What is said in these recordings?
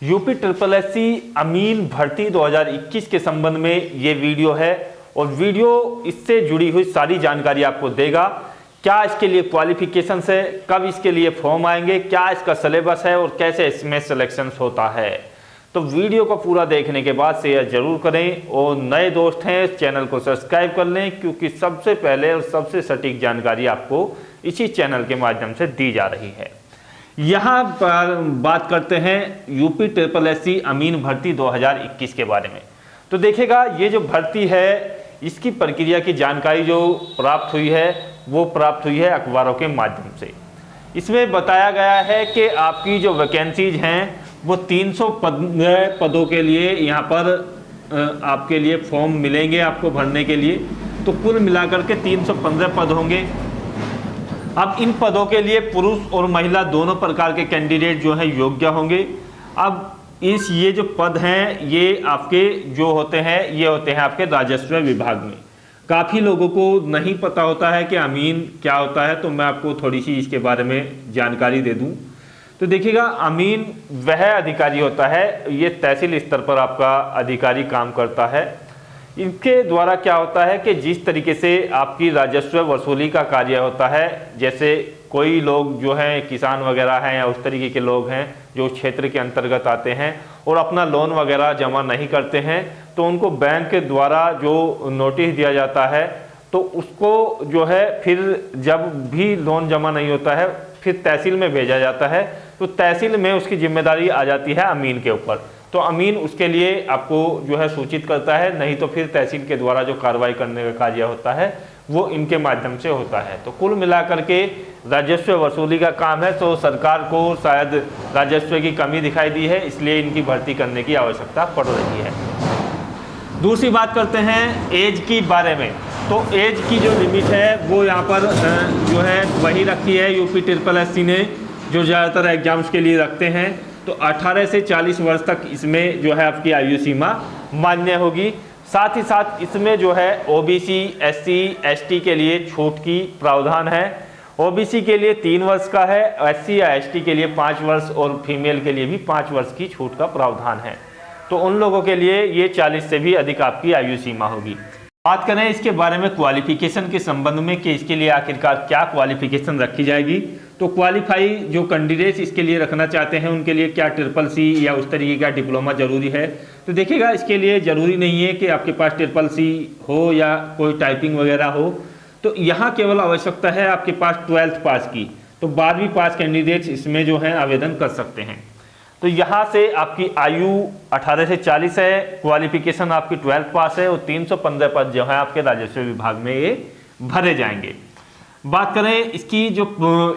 UP triple SC अमीन भर्ती 2021 के संबंध में ये वीडियो है और वीडियो इससे जुड़ी हुई सारी जानकारी आपको देगा। क्या इसके लिए क्वालिफिकेशंस है, कब इसके लिए फॉर्म आएंगे, क्या इसका सिलेबस है और कैसे इसमें सिलेक्शन होता है। तो वीडियो को पूरा देखने के बाद शेयर जरूर करें और नए दोस्त हैं चैनल को सब्सक्राइब कर लें, क्योंकि सबसे पहले और सबसे सटीक जानकारी आपको इसी चैनल के माध्यम से दी जा रही है। यहाँ पर बात करते हैं यूपी ट्रिपल एससी अमीन भर्ती 2021 के बारे में। तो देखिएगा, ये जो भर्ती है इसकी प्रक्रिया की जानकारी जो प्राप्त हुई है वो प्राप्त हुई है अखबारों के माध्यम से। इसमें बताया गया है कि आपकी जो वैकेंसीज हैं वो 300 पदों के लिए यहाँ पर आपके लिए फॉर्म मिलेंगे आपको भरने के लिए। तो कुल मिलाकर के 315 पद होंगे। अब इन पदों के लिए पुरुष और महिला दोनों प्रकार के कैंडिडेट जो हैं योग्य होंगे। अब ये जो पद हैं ये आपके जो होते हैं ये होते हैं आपके राजस्व विभाग में। काफ़ी लोगों को नहीं पता होता है कि अमीन क्या होता है, तो मैं आपको थोड़ी सी इसके बारे में जानकारी दे दूं। तो देखिएगा, अमीन वह अधिकारी होता है, ये तहसील स्तर पर आपका अधिकारी काम करता है। इनके द्वारा क्या होता है कि जिस तरीके से आपकी राजस्व वसूली का कार्य होता है, जैसे कोई लोग जो हैं किसान वगैरह हैं या उस तरीके के लोग हैं जो क्षेत्र के अंतर्गत आते हैं और अपना लोन वगैरह जमा नहीं करते हैं, तो उनको बैंक के द्वारा जो नोटिस दिया जाता है तो उसको जो है फिर जब भी लोन जमा नहीं होता है फिर तहसील में भेजा जाता है। तो तहसील में उसकी जिम्मेदारी आ जाती है अमीन के ऊपर। तो अमीन उसके लिए आपको जो है सूचित करता है, नहीं तो फिर तहसील के द्वारा जो कार्रवाई करने का कार्य होता है वो इनके माध्यम से होता है। तो कुल मिलाकर के राजस्व वसूली का काम है। तो सरकार को शायद राजस्व की कमी दिखाई दी है, इसलिए इनकी भर्ती करने की आवश्यकता पड़ रही है। दूसरी बात करते हैं एज की बारे में। तो एज की जो लिमिट है वो यहाँ पर जो है वही रखी है यूपी ट्रिपल एससी ने, जो ज़्यादातर एग्जाम्स के लिए रखते हैं। तो 18 से 40 वर्ष तक इसमें जो है आपकी आयु सीमा मान्य होगी। साथ ही साथ इसमें जो है ओबीसी, एससी, एसटी के लिए छूट की प्रावधान है। ओबीसी के लिए 3 वर्ष का है, एससी या एसटी के लिए 5 वर्ष और फीमेल के लिए भी 5 वर्ष की छूट का प्रावधान है। तो उन लोगों के लिए ये 40 से भी अधिक आपकी आयु सीमा होगी। बात करें इसके बारे में क्वालिफिकेशन के संबंध में कि इसके लिए आखिरकार क्या क्वालिफिकेशन रखी जाएगी। तो क्वालिफाई जो कैंडिडेट्स इसके लिए रखना चाहते हैं उनके लिए क्या ट्रिपल सी या उस तरीके का डिप्लोमा जरूरी है। तो देखिएगा, इसके लिए ज़रूरी नहीं है कि आपके पास ट्रिपल सी हो या कोई टाइपिंग वगैरह हो। तो यहाँ केवल आवश्यकता है आपके पास 12th पास की। तो 12वीं पास कैंडिडेट्स इसमें जो है आवेदन कर सकते हैं। तो यहाँ से आपकी आयु 18 से 40 है, क्वालिफिकेशन आपकी 12th पास है और 315 पद जो है आपके राजस्व विभाग में ये भरे जाएंगे। बात करें इसकी जो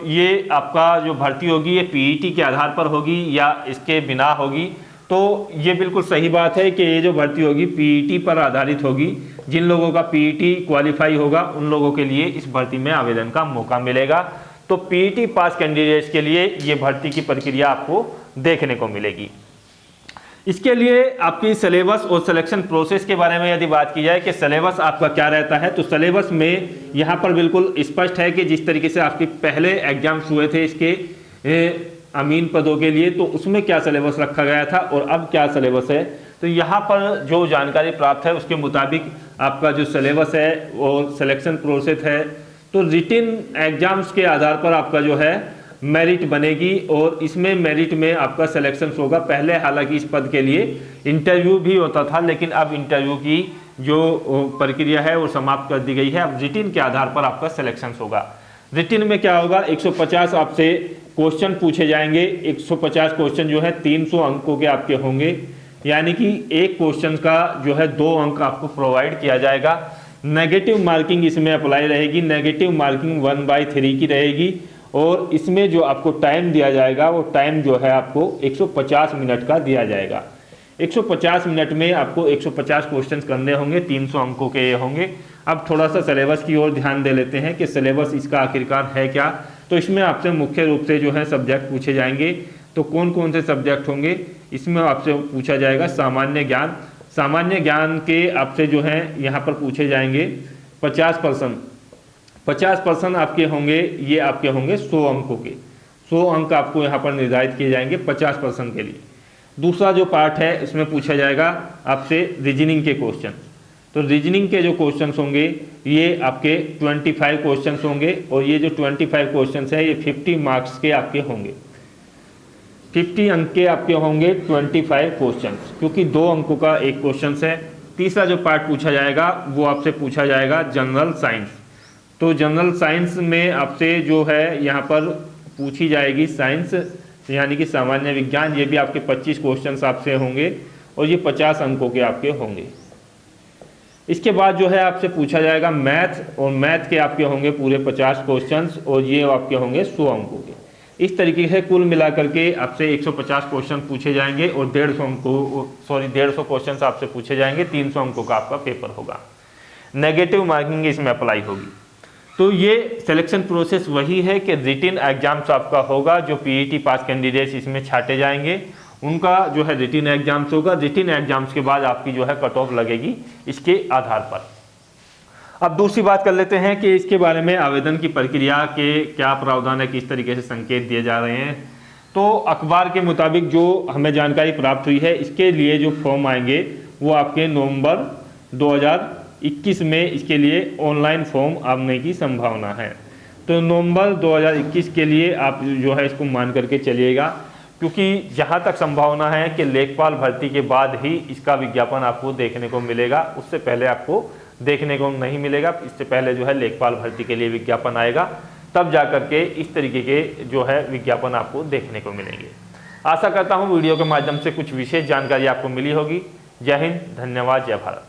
ये आपका जो भर्ती होगी ये पीईटी के आधार पर होगी या इसके बिना होगी। तो ये बिल्कुल सही बात है कि ये जो भर्ती होगी पीईटी पर आधारित होगी। जिन लोगों का पीईटी क्वालिफाई होगा उन लोगों के लिए इस भर्ती में आवेदन का मौका मिलेगा। तो पीईटी पास कैंडिडेट्स के लिए ये भर्ती की प्रक्रिया आपको देखने को मिलेगी। इसके लिए आपकी सिलेबस और सिलेक्शन प्रोसेस के बारे में यदि बात की जाए कि सिलेबस आपका क्या रहता है, तो सिलेबस में यहाँ पर बिल्कुल स्पष्ट है कि जिस तरीके से आपके पहले एग्जाम्स हुए थे इसके अमीन पदों के लिए, तो उसमें क्या सिलेबस रखा गया था और अब क्या सिलेबस है। तो यहाँ पर जो जानकारी प्राप्त है उसके मुताबिक आपका जो सिलेबस है और सिलेक्शन प्रोसेस है, तो रिटिन एग्जाम्स के आधार पर आपका जो है मेरिट बनेगी और इसमें मेरिट में आपका सिलेक्शन होगा। पहले हालांकि इस पद के लिए इंटरव्यू भी होता था, लेकिन अब इंटरव्यू की जो प्रक्रिया है वो समाप्त कर दी गई है। अब रिटिन के आधार पर आपका सिलेक्शन होगा। रिटिन में क्या होगा, 150 आपसे क्वेश्चन पूछे जाएंगे। 150 क्वेश्चन जो है 300 अंकों के आपके होंगे, यानी कि एक क्वेश्चन का जो है 2 अंक आपको प्रोवाइड किया जाएगा। नेगेटिव मार्किंग इसमें अप्लाई रहेगी। नेगेटिव मार्किंग 1/3 की रहेगी और इसमें जो आपको टाइम दिया जाएगा वो टाइम जो है आपको 150 मिनट का दिया जाएगा। 150 मिनट में आपको 150 क्वेश्चंस करने होंगे, 300 अंकों के ये होंगे। अब थोड़ा सा सिलेबस की ओर ध्यान दे लेते हैं कि सिलेबस इसका आखिरकार है क्या। तो इसमें आपसे मुख्य रूप से जो है सब्जेक्ट पूछे जाएंगे। तो कौन कौन से सब्जेक्ट होंगे, इसमें आपसे पूछा जाएगा सामान्य ज्ञान। सामान्य ज्ञान के आपसे जो है यहाँ पर पूछे जाएंगे 50% आपके होंगे, ये आपके होंगे 100 अंकों के। 100 अंक आपको यहाँ पर निर्धारित किए जाएंगे 50% के लिए। दूसरा जो पार्ट है इसमें पूछा जाएगा आपसे रीजनिंग के क्वेश्चन। तो रीजनिंग के जो क्वेश्चंस होंगे ये आपके 25 क्वेश्चंस होंगे और ये जो 25 क्वेश्चंस है ये 50 मार्क्स के आपके होंगे, 50 अंक के आपके होंगे 25 क्वेश्चंस, क्योंकि 2 अंकों का एक क्वेश्चन है। तीसरा जो पार्ट पूछा जाएगा वो आपसे पूछा जाएगा जनरल साइंस। तो जनरल साइंस में आपसे जो है यहाँ पर पूछी जाएगी साइंस यानी कि सामान्य विज्ञान, ये भी आपके 25 क्वेश्चंस आपसे होंगे और ये 50 अंकों के आपके होंगे। इसके बाद जो है आपसे पूछा जाएगा मैथ, और मैथ के आपके होंगे पूरे 50 क्वेश्चंस और ये आपके होंगे 100 अंकों के। इस तरीके से कुल मिलाकर के आपसे 150 क्वेश्चन पूछे जाएंगे और 150 क्वेश्चन आपसे पूछे जाएंगे। 300 अंकों का आपका पेपर होगा, नेगेटिव मार्किंग इसमें अप्लाई होगी। तो ये सिलेक्शन प्रोसेस वही है कि रिटिन एग्जाम्स आपका होगा, जो पीईटी पास कैंडिडेट्स इसमें छाटे जाएंगे उनका जो है रिटिन एग्जाम्स होगा। रिटिन एग्जाम्स के बाद आपकी जो है कट ऑफ लगेगी इसके आधार पर। अब दूसरी बात कर लेते हैं कि इसके बारे में आवेदन की प्रक्रिया के क्या प्रावधान है, किस तरीके से संकेत दिए जा रहे हैं। तो अखबार के मुताबिक जो हमें जानकारी प्राप्त हुई है, इसके लिए जो फॉर्म आएंगे वो आपके नवंबर 2021 में इसके लिए ऑनलाइन फॉर्म आने की संभावना है। तो नवंबर 2021 के लिए आप जो है इसको मान करके चलिएगा, क्योंकि जहाँ तक संभावना है कि लेखपाल भर्ती के बाद ही इसका विज्ञापन आपको देखने को मिलेगा, उससे पहले आपको देखने को नहीं मिलेगा। इससे पहले जो है लेखपाल भर्ती के लिए विज्ञापन आएगा, तब जा कर के इस तरीके के जो है विज्ञापन आपको देखने को मिलेंगे। आशा करता हूँ वीडियो के माध्यम से कुछ विशेष जानकारी आपको मिली होगी। जय हिंद, धन्यवाद, जय भारत।